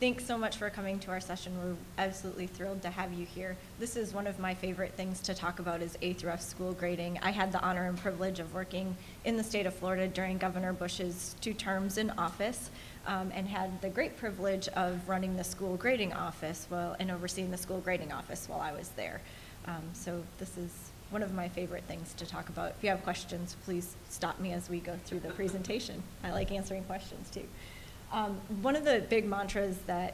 Thanks so much for coming to our session. We're absolutely thrilled to have you here. This is one of my favorite things to talk about is A through F school grading. I had the honor and privilege of working in the state of Florida during Governor Bush's 2 terms in office, and had the great privilege of running the school grading office and overseeing the school grading office while I was there. So this is one of my favorite things to talk about. If you have questions, please stop me as we go through the presentation. I like answering questions too. One of the big mantras that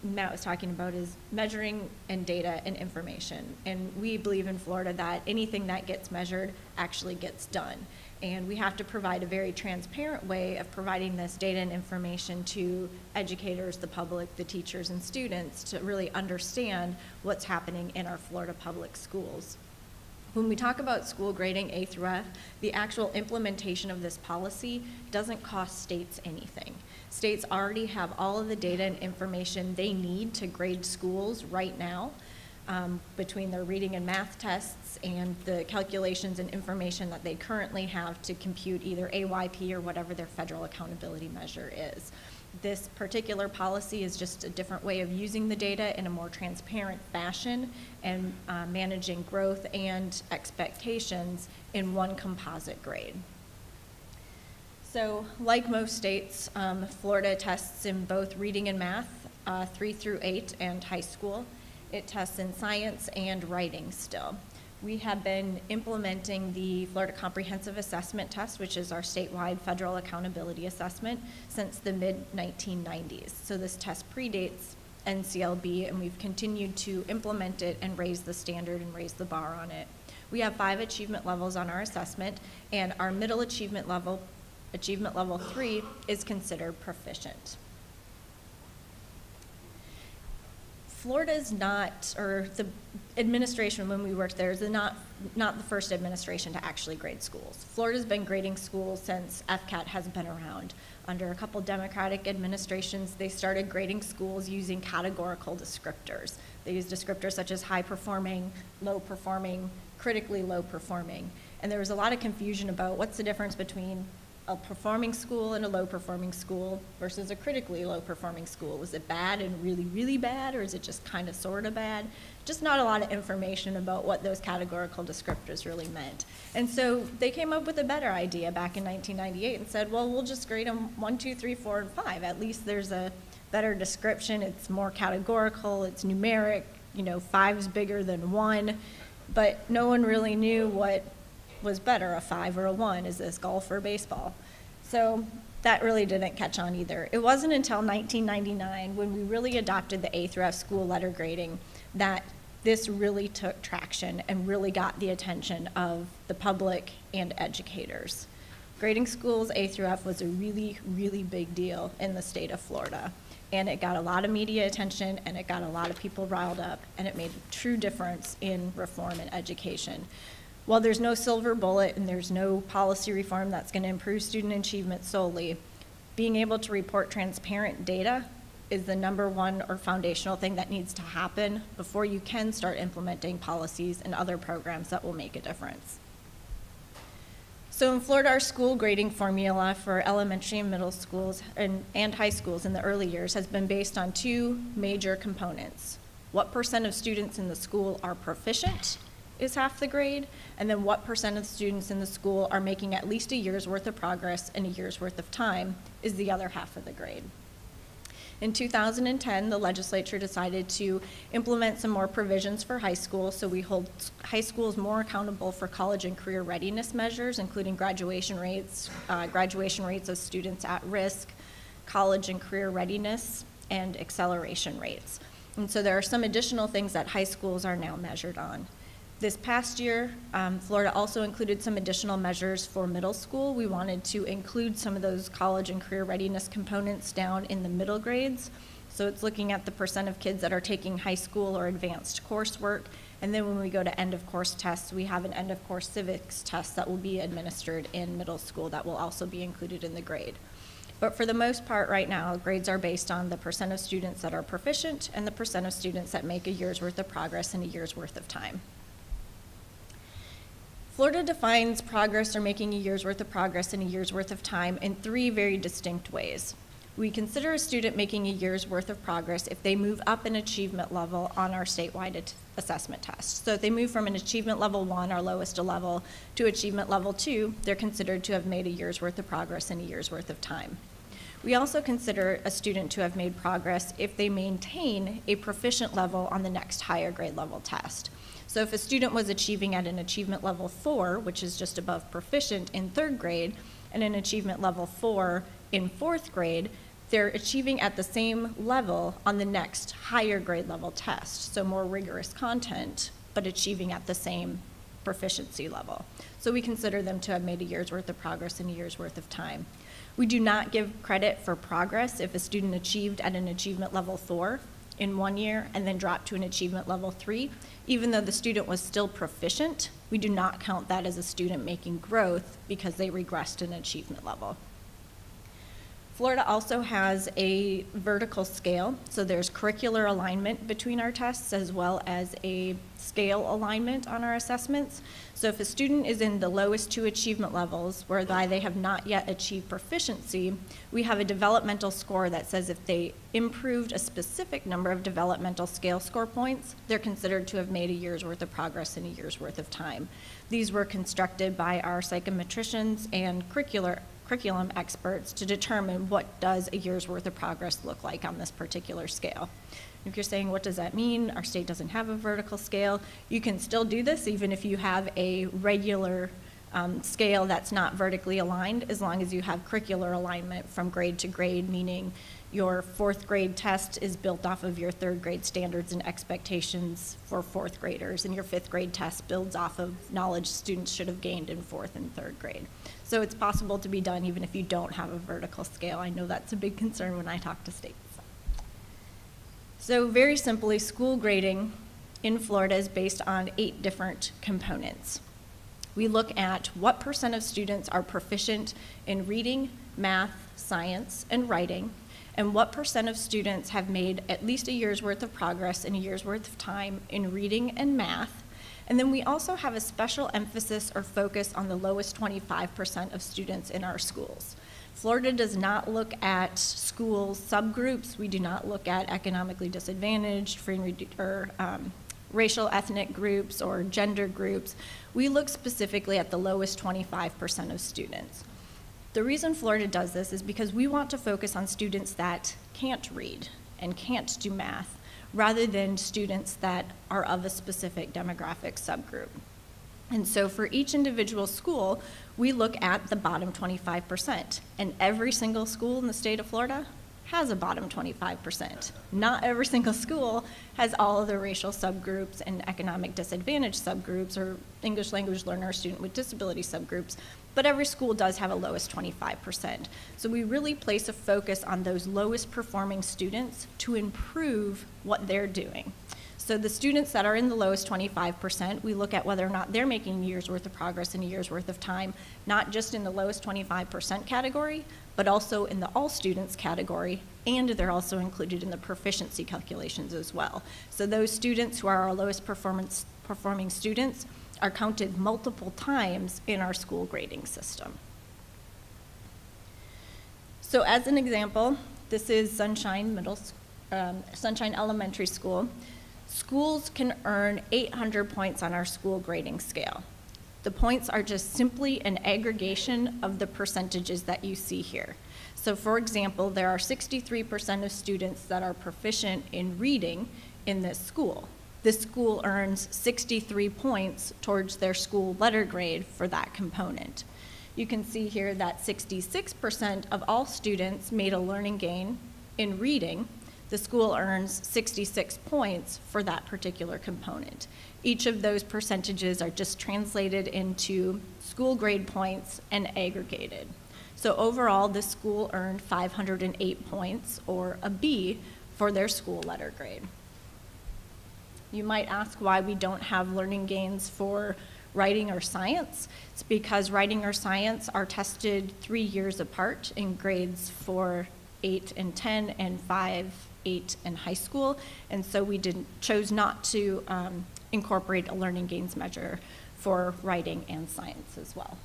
Matt was talking about is measuring and data and information. And we believe in Florida that anything that gets measured actually gets done. And we have to provide a very transparent way of providing this data and information to educators, the public, the teachers, and students to really understand what's happening in our Florida public schools. When we talk about school grading A through F, the actual implementation of this policy doesn't cost states anything. States already have all of the data and information they need to grade schools right now, between their reading and math tests and the calculations and information that they currently have to compute either AYP or whatever their federal accountability measure is. This particular policy is just a different way of using the data in a more transparent fashion and managing growth and expectations in one composite grade. So like most states, Florida tests in both reading and math, 3 through 8 and high school. It tests in science and writing still. We have been implementing the Florida Comprehensive Assessment Test, which is our statewide federal accountability assessment, since the mid-1990s. So this test predates NCLB, and we've continued to implement it and raise the standard and raise the bar on it. We have 5 achievement levels on our assessment, and our middle achievement level 3, is considered proficient. Florida's not, or the administration when we worked there is not the first administration to actually grade schools. Florida's been grading schools since FCAT has been around. Under a couple Democratic administrations, they started grading schools using categorical descriptors. They use descriptors such as high performing, low performing, critically low performing. And there was a lot of confusion about what's the difference between a performing school and a low performing school versus a critically low performing school. Was it bad and really, really bad, or is it just kind of sort of bad? Just not a lot of information about what those categorical descriptors really meant. And so they came up with a better idea back in 1998 and said, well, we'll just grade them 1, 2, 3, 4, and 5. At least there's a better description. It's more categorical, it's numeric, 5's bigger than 1, but no one really knew what was better, a 5 or a 1? Is this golf or baseball? So that really didn't catch on either. It wasn't until 1999 when we really adopted the A through F school letter grading that this really took traction and really got the attention of the public and educators. Grading schools A through F was a really, really big deal in the state of Florida. And it got a lot of media attention, and it got a lot of people riled up, and it made a true difference in reform and education. While there's no silver bullet and there's no policy reform that's going to improve student achievement solely, being able to report transparent data is the #1 or foundational thing that needs to happen before you can start implementing policies and other programs that will make a difference. So in Florida, our school grading formula for elementary and middle schools and high schools in the early years has been based on 2 major components. What % of students in the school are proficient is half the grade, and then what % of students in the school are making at least a year's worth of progress in a year's worth of time is the other half of the grade. In 2010, the legislature decided to implement some more provisions for high school, so we hold high schools more accountable for college and career readiness measures, including graduation rates of students at risk, college and career readiness, and acceleration rates. And so there are some additional things that high schools are now measured on. This past year, Florida also included some additional measures for middle school. We wanted to include some of those college and career readiness components down in the middle grades. So it's looking at the % of kids that are taking high school or advanced coursework. And then when we go to end of course tests, we have an end of course civics test that will be administered in middle school that will also be included in the grade. But for the most part right now, grades are based on the % of students that are proficient and the % of students that make a year's worth of progress in a year's worth of time. Florida defines progress or making a year's worth of progress in a year's worth of time in 3 very distinct ways. We consider a student making a year's worth of progress if they move up an achievement level on our statewide assessment test. So if they move from an achievement level 1, our lowest level, to achievement level 2, they're considered to have made a year's worth of progress in a year's worth of time. We also consider a student to have made progress if they maintain a proficient level on the next higher grade level test. So if a student was achieving at an achievement level 4, which is just above proficient in 3rd grade, and an achievement level 4 in 4th grade, they're achieving at the same level on the next higher grade level test, so more rigorous content, but achieving at the same proficiency level. So we consider them to have made a year's worth of progress in a year's worth of time. We do not give credit for progress if a student achieved at an achievement level 4 in 1 year and then dropped to an achievement level 3. Even though the student was still proficient, we do not count that as a student making growth because they regressed an achievement level. Florida also has a vertical scale, so there's curricular alignment between our tests as well as a scale alignment on our assessments. So if a student is in the lowest 2 achievement levels, whereby they have not yet achieved proficiency, we have a developmental score that says if they improved a specific number of developmental scale score points, they're considered to have made a year's worth of progress in a year's worth of time. These were constructed by our psychometricians and curriculum experts to determine what does a year's worth of progress look like on this particular scale. If you're saying, what does that mean? Our state doesn't have a vertical scale. You can still do this even if you have a regular scale that's not vertically aligned, as long as you have curricular alignment from grade to grade, meaning your 4th grade test is built off of your 3rd grade standards and expectations for 4th graders, and your 5th grade test builds off of knowledge students should have gained in 4th and 3rd grade. So it's possible to be done even if you don't have a vertical scale. I know that's a big concern when I talk to states. So very simply, school grading in Florida is based on 8 different components. We look at what % of students are proficient in reading, math, science, and writing, and what % of students have made at least a year's worth of progress in a year's worth of time in reading and math. And then we also have a special emphasis or focus on the lowest 25% of students in our schools. Florida does not look at school subgroups. We do not look at economically disadvantaged, racial ethnic groups or gender groups. We look specifically at the lowest 25% of students. The reason Florida does this is because we want to focus on students that can't read and can't do math, rather than students that are of a specific demographic subgroup. And so for each individual school, we look at the bottom 25%. And every single school in the state of Florida has a bottom 25%. Not every single school has all of the racial subgroups and economic disadvantage subgroups or English language learner, student with disability subgroups, but every school does have a lowest 25%. So we really place a focus on those lowest performing students to improve what they're doing. So the students that are in the lowest 25%, we look at whether or not they're making a year's worth of progress in a year's worth of time, not just in the lowest 25% category, but also in the all students category, and they're also included in the proficiency calculations as well. So those students who are our lowest performing students are counted multiple times in our school grading system. So as an example, this is Sunshine Elementary School. Schools can earn 800 points on our school grading scale. The points are just simply an aggregation of the percentages that you see here. So for example, there are 63% of students that are proficient in reading in this school. This school earns 63 points towards their school letter grade for that component. You can see here that 66% of all students made a learning gain in reading. The school earns 66 points for that particular component. Each of those percentages are just translated into school grade points and aggregated. So overall, this school earned 508 points, or a B, for their school letter grade. You might ask why we don't have learning gains for writing or science. It's because writing or science are tested 3 years apart in grades 4, 8, and 10, and 5, 8 in high school, and so we chose not to incorporate a learning gains measure for writing and science as well.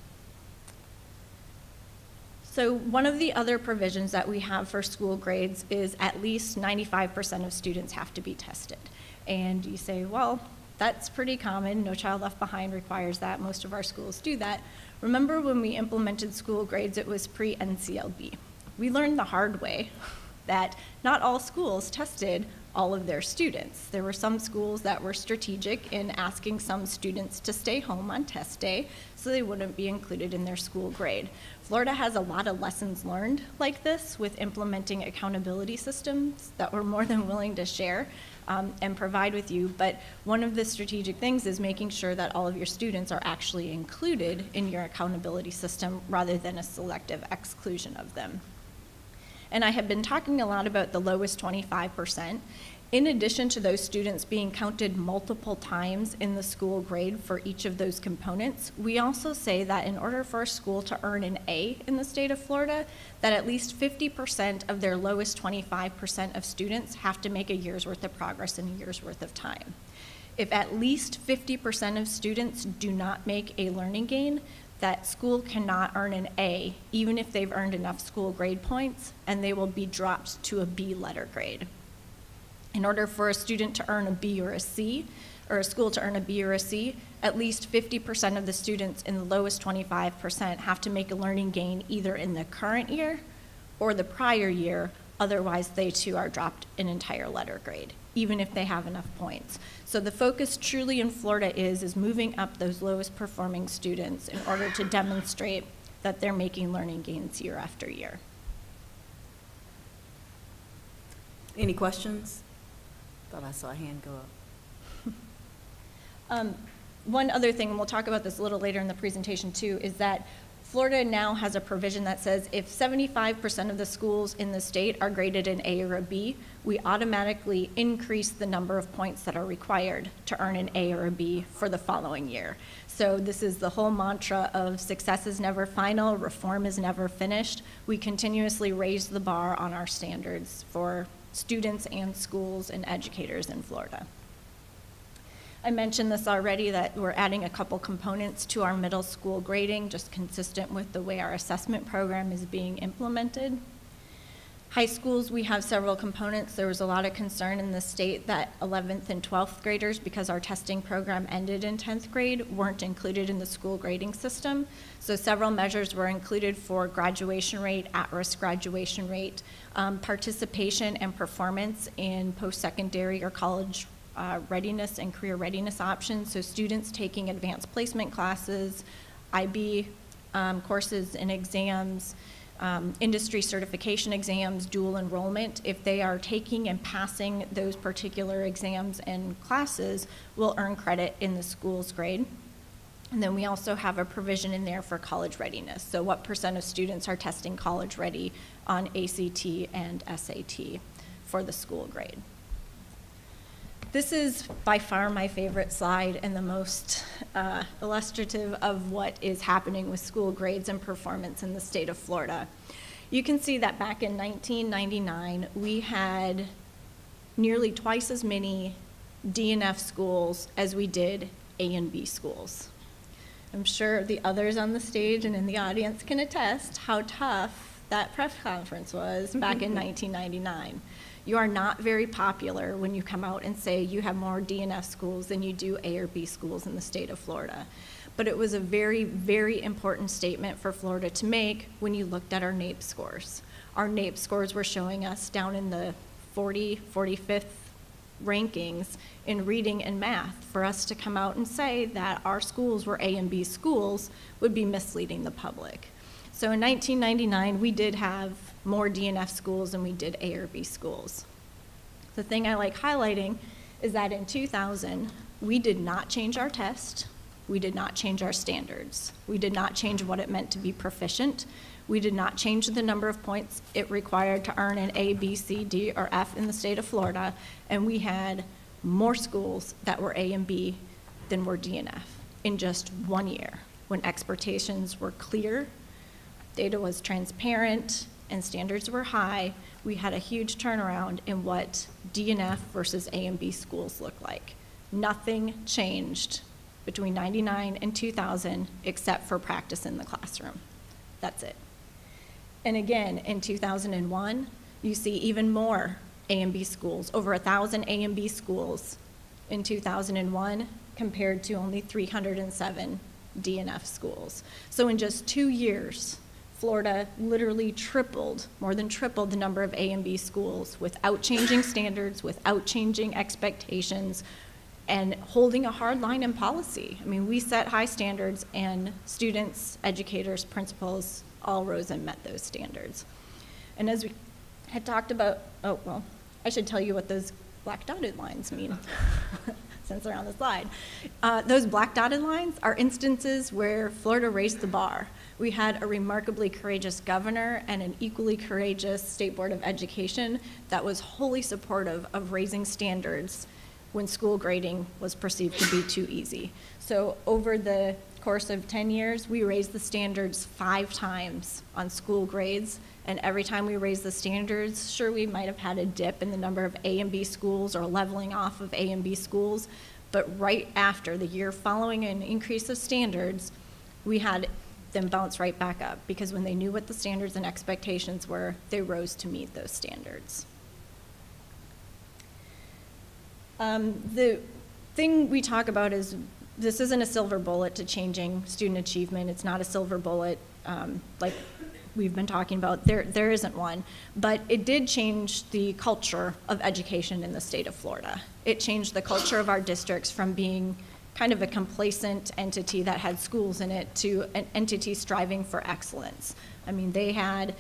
So one of the other provisions that we have for school grades is at least 95% of students have to be tested. And you say, well, that's pretty common. No Child Left Behind requires that. Most of our schools do that. Remember when we implemented school grades, it was pre-NCLB. We learned the hard way that not all schools tested all of their students. There were some schools that were strategic in asking some students to stay home on test day so they wouldn't be included in their school grade. Florida has a lot of lessons learned like this with implementing accountability systems that we're more than willing to share and provide with you, but one of the strategic things is making sure that all of your students are actually included in your accountability system rather than a selective exclusion of them. And I have been talking a lot about the lowest 25%. In addition to those students being counted multiple times in the school grade for each of those components, we also say that in order for a school to earn an A in the state of Florida, that at least 50% of their lowest 25% of students have to make a year's worth of progress in a year's worth of time. If at least 50% of students do not make a learning gain, that school cannot earn an A, even if they've earned enough school grade points, and they will be dropped to a B letter grade. In order for a student to earn a B or a C, or a school to earn a B or a C, at least 50% of the students in the lowest 25% have to make a learning gain either in the current year or the prior year, otherwise they too are dropped an entire letter grade, even if they have enough points. So the focus truly in Florida is moving up those lowest performing students in order to demonstrate that they're making learning gains year after year. Any questions? Thought I saw a hand go up. One other thing, and we'll talk about this a little later in the presentation too, is that Florida now has a provision that says if 75% of the schools in the state are graded an A or a B, we automatically increase the number of points that are required to earn an A or a B for the following year. So this is the whole mantra of success is never final, reform is never finished. We continuously raise the bar on our standards for students and schools and educators in Florida. I mentioned this already, that we're adding a couple components to our middle school grading, just consistent with the way our assessment program is being implemented. High schools, we have several components. There was a lot of concern in the state that 11th and 12th graders, because our testing program ended in 10th grade, weren't included in the school grading system. So several measures were included for graduation rate, at-risk graduation rate, participation and performance in post-secondary or college readiness and career readiness options. So students taking advanced placement classes, IB courses and exams, industry certification exams, dual enrollment, if they are taking and passing those particular exams and classes, will earn credit in the school's grade. And then we also have a provision in there for college readiness. So what % of students are testing college ready on ACT and SAT for the school grade. This is by far my favorite slide and the most illustrative of what is happening with school grades and performance in the state of Florida. You can see that back in 1999, we had nearly twice as many D and F schools as we did A and B schools. I'm sure the others on the stage and in the audience can attest how tough that press conference was back in 1999. You are not very popular when you come out and say you have more D and F schools than you do A or B schools in the state of Florida. But it was a very, very important statement for Florida to make when you looked at our NAEP scores. Our NAEP scores were showing us down in the 45th rankings in reading and math. For us to come out and say that our schools were A and B schools would be misleading the public. So in 1999, we did have more D and F schools than we did A or B schools. The thing I like highlighting is that in 2000, we did not change our test. We did not change our standards. We did not change what it meant to be proficient. We did not change the number of points it required to earn an A, B, C, D, or F in the state of Florida, and we had more schools that were A and B than were D and F in just 1 year, when expectations were clear, data was transparent, and standards were high. We had a huge turnaround in what D and F versus A and B schools look like. Nothing changed between 99 and 2000 except for practice in the classroom. That's it. And again, in 2001, you see even more A and B schools, over 1,000 A and B schools in 2001 compared to only 307 D and F schools. So in just 2 years, Florida literally tripled, more than tripled the number of A and B schools without changing standards, without changing expectations, and holding a hard line in policy. I mean, we set high standards, and students, educators, principals all rose and met those standards. And as we had talked about, oh, well, I should tell you what those black dotted lines mean, since they're on the slide. Those black dotted lines are instances where Florida raised the bar. We had a remarkably courageous governor and an equally courageous State Board of Education that was wholly supportive of raising standards when school grading was perceived to be too easy. So over the course of 10 years, we raised the standards 5 times on school grades, and every time we raised the standards, sure, we might have had a dip in the number of A and B schools or leveling off of A and B schools, but right after, the year following an increase of standards, we had them bounce right back up, because when they knew what the standards and expectations were, they rose to meet those standards. The thing we talk about is this isn't a silver bullet to changing student achievement. It's not a silver bullet like we've been talking about. There isn't one, but it did change the culture of education in the state of Florida. It changed the culture of our districts from being kind of a complacent entity that had schools in it to an entity striving for excellence. I mean, they had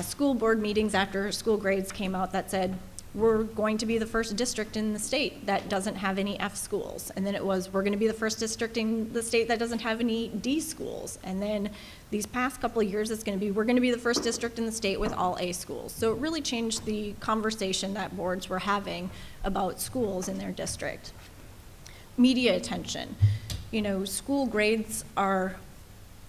school board meetings after school grades came out that said, we're going to be the first district in the state that doesn't have any F schools. And then it was, we're going to be the first district in the state that doesn't have any D schools. And then these past couple of years, it's going to be, we're going to be the first district in the state with all A schools. So it really changed the conversation that boards were having about schools in their district. Media attention. You know, school grades are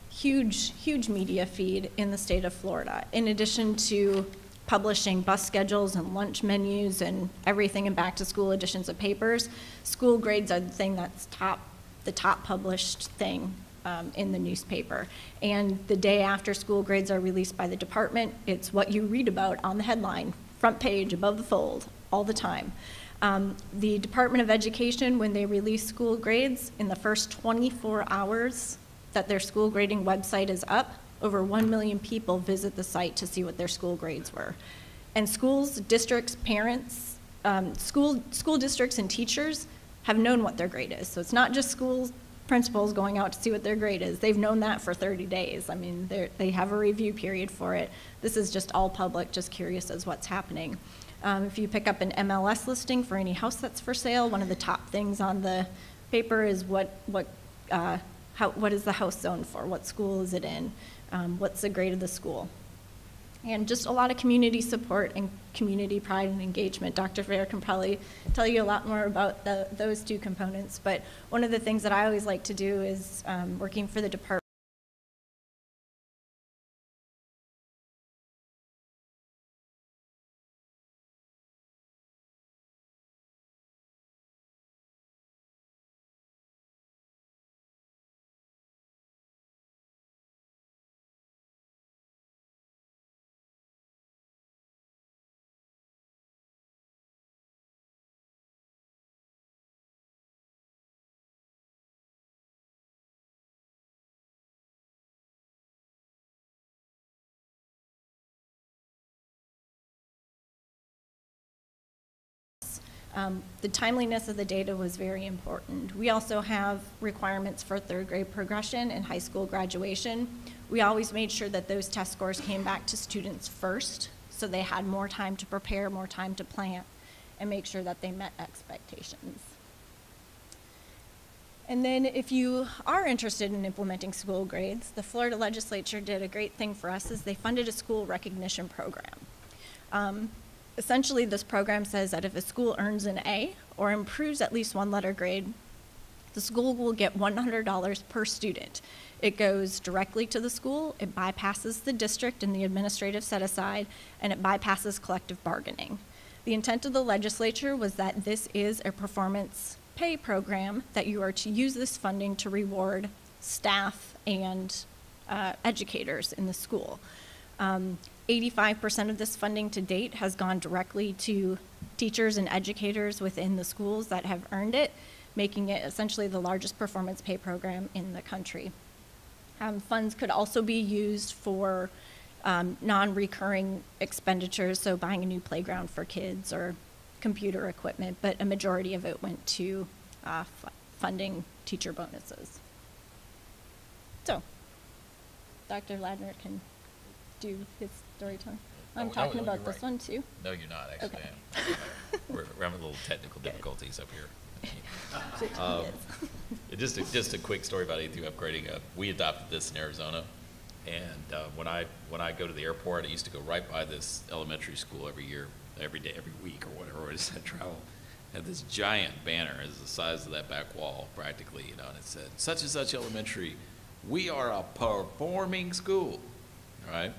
huge, huge media feed in the state of Florida. In addition to publishing bus schedules and lunch menus and everything in back-to-school editions of papers, school grades are the thing that's the top published thing in the newspaper. And the day after school grades are released by the department, it's what you read about on the headline, front page, above the fold, all the time. The Department of Education, when they release school grades, in the first 24 hours that their school grading website is up, over 1 million people visit the site to see what their school grades were. And schools, districts, parents, school districts and teachers have known what their grade is. So it's not just school principals going out to see what their grade is. They've known that for 30 days. I mean, they have a review period for it. This is just all public, just curious as what's happening. If you pick up an MLS listing for any house that's for sale, one of the top things on the paper is what is the house zoned for? What school is it in? What's the grade of the school? And just a lot of community support and community pride and engagement. Dr. Fair can probably tell you a lot more about those two components, but one of the things that I always like to do is working for the department. The timeliness of the data was very important. We also have requirements for 3rd grade progression and high school graduation. We always made sure that those test scores came back to students first, so they had more time to prepare, more time to plan, and make sure that they met expectations. And then if you are interested in implementing school grades, the Florida legislature did a great thing for us, is they funded a school recognition program. Essentially, this program says that if a school earns an A or improves at least 1 letter grade, the school will get $100 per student. It goes directly to the school, it bypasses the district and the administrative set-aside, and it bypasses collective bargaining. The intent of the legislature was that this is a performance pay program, that you are to use this funding to reward staff and educators in the school. 85% of this funding to date has gone directly to teachers and educators within the schools that have earned it, making it essentially the largest performance pay program in the country. Funds could also be used for non-recurring expenditures, so buying a new playground for kids or computer equipment, but a majority of it went to funding teacher bonuses. So, Dr. Ladner can do his storytelling. I'm talking about this one too. No, you're not, actually. Okay. We're having a little technical difficulties up here. Yes. Just a quick story about A3 upgrading. We adopted this in Arizona, and when I go to the airport, I used to go right by this elementary school every year, every day, every week, or whatever it is I travel. Had this giant banner, is the size of that back wall, practically, you know, and it said, "Such and such elementary, we are a performing school," right?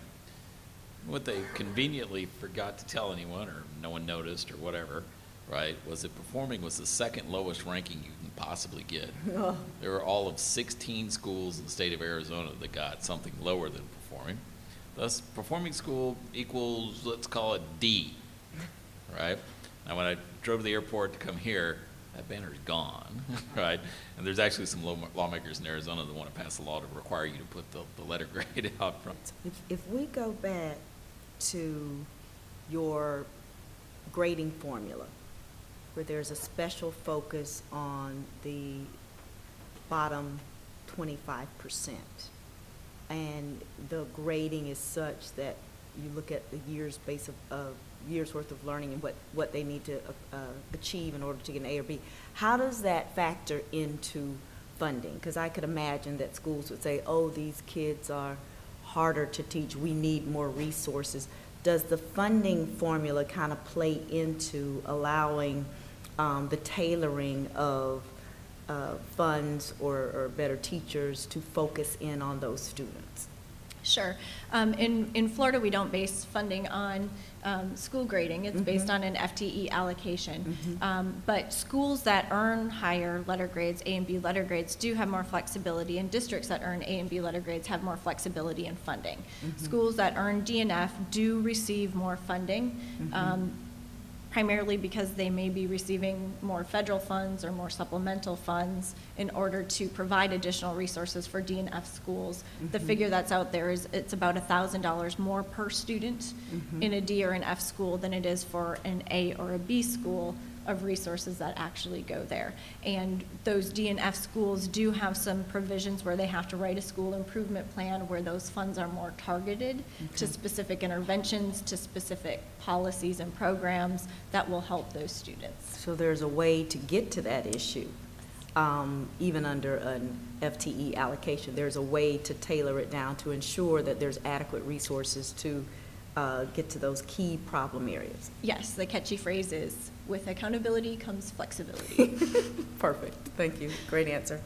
What they conveniently forgot to tell anyone, or no one noticed, or whatever, right, was that performing was the second lowest ranking you can possibly get. Oh. There were all of 16 schools in the state of Arizona that got something lower than performing. Thus, performing school equals, let's call it D, right? Now, when I drove to the airport to come here, that banner's gone, right? And there's actually some lawmakers in Arizona that want to pass a law to require you to put the letter grade out front. If we go back to your grading formula, where there's a special focus on the bottom 25%, and the grading is such that you look at the year's base of years worth of learning and what they need to achieve in order to get an A or B. How does that factor into funding? Because I could imagine that schools would say, oh, these kids are harder to teach, we need more resources. Does the funding formula kind of play into allowing the tailoring of funds or better teachers to focus in on those students? Sure. In Florida, we don't base funding on school grading. It's based on an FTE allocation. But schools that earn higher letter grades, A and B letter grades, do have more flexibility, and districts that earn A and B letter grades have more flexibility in funding. Schools that earn D and F do receive more funding, primarily because they may be receiving more federal funds or more supplemental funds in order to provide additional resources for D and F schools. The figure that's out there is it's about $1,000 more per student in a D or an F school than it is for an A or a B school of resources that actually go there. And those D and F schools do have some provisions where they have to write a school improvement plan where those funds are more targeted to specific interventions, to specific policies and programs that will help those students. So there's a way to get to that issue, even under an FTE allocation. There's a way to tailor it down to ensure that there's adequate resources to get to those key problem areas. Yes, the catchy phrase is, with accountability comes flexibility. Perfect. Thank you. Great answer.